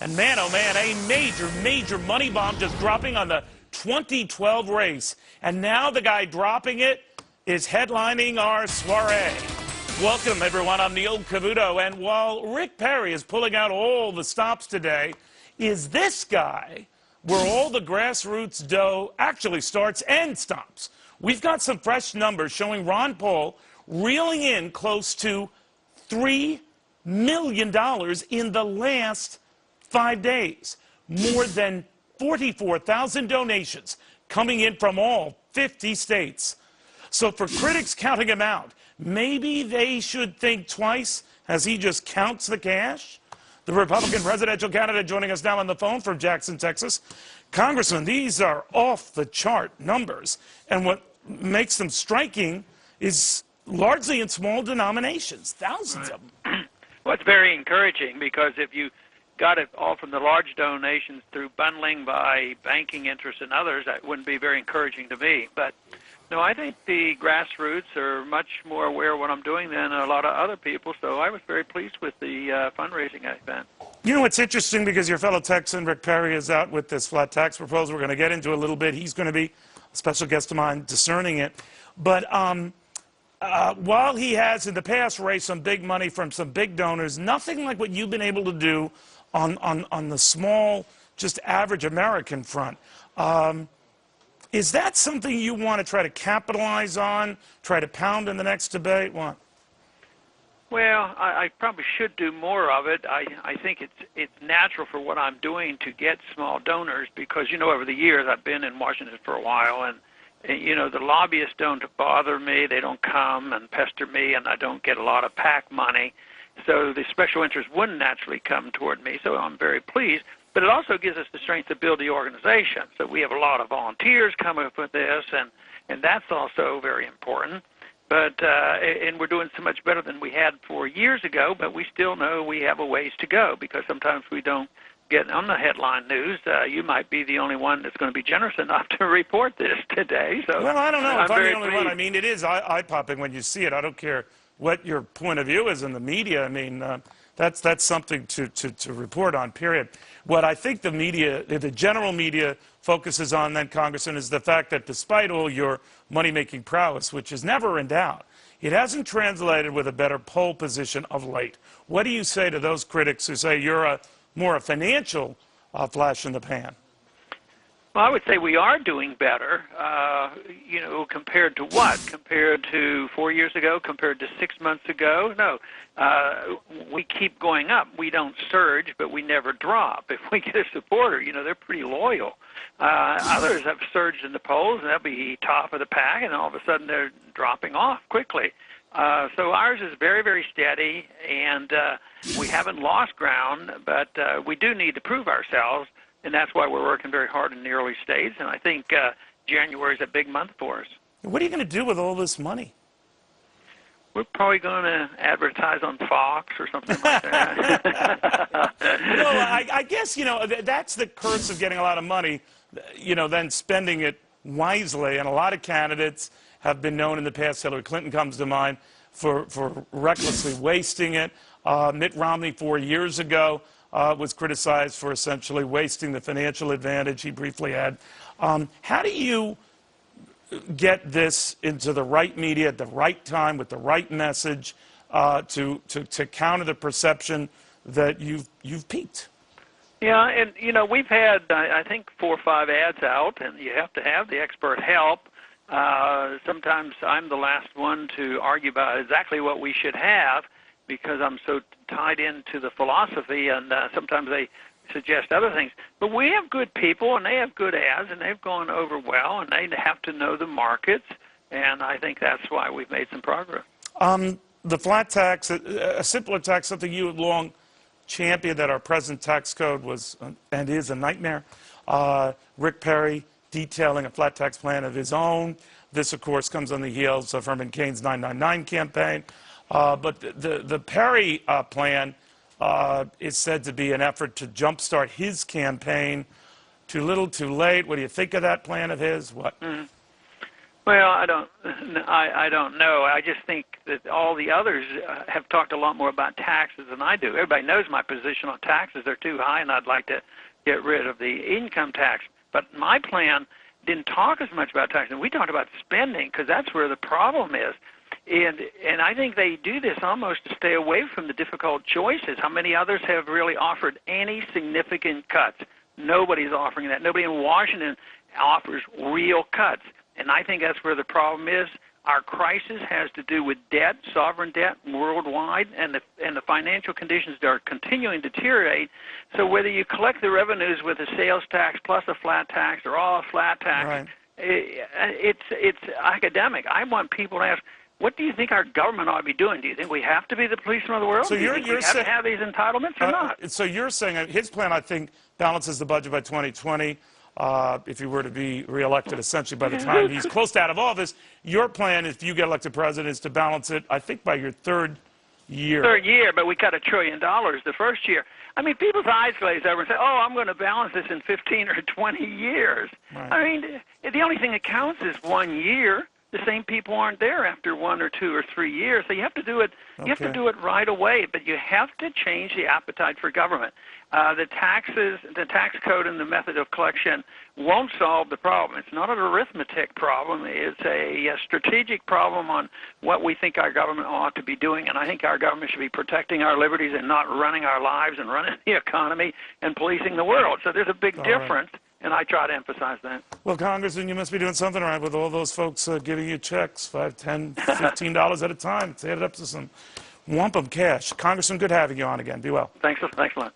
And man, oh man, a major, major money bomb just dropping on the 2012 race. And now the guy dropping it is headlining our soiree. Welcome, everyone. I'm Neil Cavuto. And while Rick Perry is pulling out all the stops today, is this guy where all the grassroots dough actually starts and stops? We've got some fresh numbers showing Ron Paul reeling in close to $3 million in the last 5 days. More than 44,000 donations coming in from all 50 states. So for critics counting him out, maybe they should think twice as he just counts the cash? The Republican presidential candidate joining us now on the phone from Jackson, Texas. Congressman, these are off-the-chart numbers. And what makes them striking is largely in small denominations, thousands of them. Well, it's very encouraging because if you got it all from the large donations through bundling by banking interests and others, that wouldn't be very encouraging to me. But no, I think the grassroots are much more aware of what I'm doing than a lot of other people, so I was very pleased with the fundraising event. You know, it's interesting because your fellow Texan, Rick Perry, is out with this flat tax proposal. We're going to get into a little bit. He's going to be a special guest of mine discerning it. But while he has in the past raised some big money from some big donors, nothing like what you've been able to do on the small, just average American front. Is that something you want to try to capitalize on, try to pound in the next debate? What? Well, I probably should do more of it. I think it's natural for what I'm doing to get small donors because, you know, over the years I've been in Washington for a while, and you know, the lobbyists don't bother me. They don't come and pester me, and I don't get a lot of PAC money. So the special interests wouldn't naturally come toward me, so I'm very pleased. But it also gives us the strength to build the organization. So we have a lot of volunteers coming up with this, and that's also very important. But and we're doing so much better than we had 4 years ago, but we still know we have a ways to go because sometimes we don't get on the headline news. You might be the only one that's going to be generous enough to report this today. So well, I don't know if I'm the only pleased. one. I mean, it is eye-popping when you see it. I don't care what your point of view is in the media. I mean, that's something to report on, period. What I think the media, the general media, focuses on then, Congressman, is the fact that despite all your money-making prowess, which is never in doubt, it hasn't translated with a better poll position of late. What do you say to those critics who say you're more a financial flash in the pan? Well, I would say we are doing better, you know, compared to what? Compared to 4 years ago, compared to 6 months ago? No. We keep going up. We don't surge, but we never drop. If we get a supporter, you know, they're pretty loyal. Others have surged in the polls, and they'll be top of the pack, and all of a sudden they're dropping off quickly. So ours is very, very steady, and we haven't lost ground, but we do need to prove ourselves. And that's why we're working very hard in the early stages, and I think January is a big month for us. What are you going to do with all this money? We're probably going to advertise on Fox or something like that. Well, I guess, you know, that's the curse of getting a lot of money, you know, then spending it wisely. And a lot of candidates have been known in the past. Hillary Clinton comes to mind for recklessly wasting it. Mitt Romney 4 years ago was criticized for essentially wasting the financial advantage he briefly had. How do you get this into the right media at the right time with the right message to counter the perception that you've peaked? Yeah, and you know, we've had I think 4 or 5 ads out, and you have to have the expert help. Sometimes I'm the last one to argue about exactly what we should have, because I'm so tied into the philosophy, and sometimes they suggest other things. But we have good people, and they have good ads, and they've gone over well, and they have to know the markets, and I think that's why we've made some progress. The flat tax, a simpler tax, something you have long championed, that our present tax code was and is a nightmare. Rick Perry detailing a flat tax plan of his own. This, of course, comes on the heels of Herman Cain's 999 campaign. But the Perry plan is said to be an effort to jumpstart his campaign. Too little, too late. What do you think of that plan of his? What? Well, I don't know. I just think that all the others have talked a lot more about taxes than I do. Everybody knows my position on taxes. They're too high, and I'd like to get rid of the income tax. But my plan didn't talk as much about taxes. We talked about spending because that's where the problem is. And I think they do this almost to stay away from the difficult choices. How many others have really offered any significant cuts? Nobody's offering that. Nobody in Washington offers real cuts. And I think that's where the problem is. Our crisis has to do with debt, sovereign debt worldwide, and the financial conditions are continuing to deteriorate. So whether you collect the revenues with a sales tax plus a flat tax or all a flat tax, right, it's academic. I want people to ask, what do you think our government ought to be doing? Do you think we have to be the policeman of the world? So do you think we have to have these entitlements or not? So you're saying his plan, I think, balances the budget by 2020. If he were to be reelected, essentially by the time he's close to out of office, your plan, if you get elected president, is to balance it, I think, by your third year. Third year, but we cut $1 trillion the first year. I mean, people's eyes glaze over and say, oh, I'm going to balance this in 15 or 20 years. Right. I mean, the only thing that counts is 1 year. The same people aren't there after 1 or 2 or 3 years. So you have to do it. You have to do it right away. But you have to change the appetite for government. The taxes, the tax code, and the method of collection won't solve the problem. It's not an arithmetic problem. It's a strategic problem on what we think our government ought to be doing. And I think our government should be protecting our liberties and not running our lives and running the economy and policing the world. So there's a big difference. Right. And I try to emphasize that. Well, Congressman, you must be doing something right with all those folks giving you checks, $5, $10, $15 at a time. It's added up to some wampum cash. Congressman, good having you on again. Be well. Thanks a lot.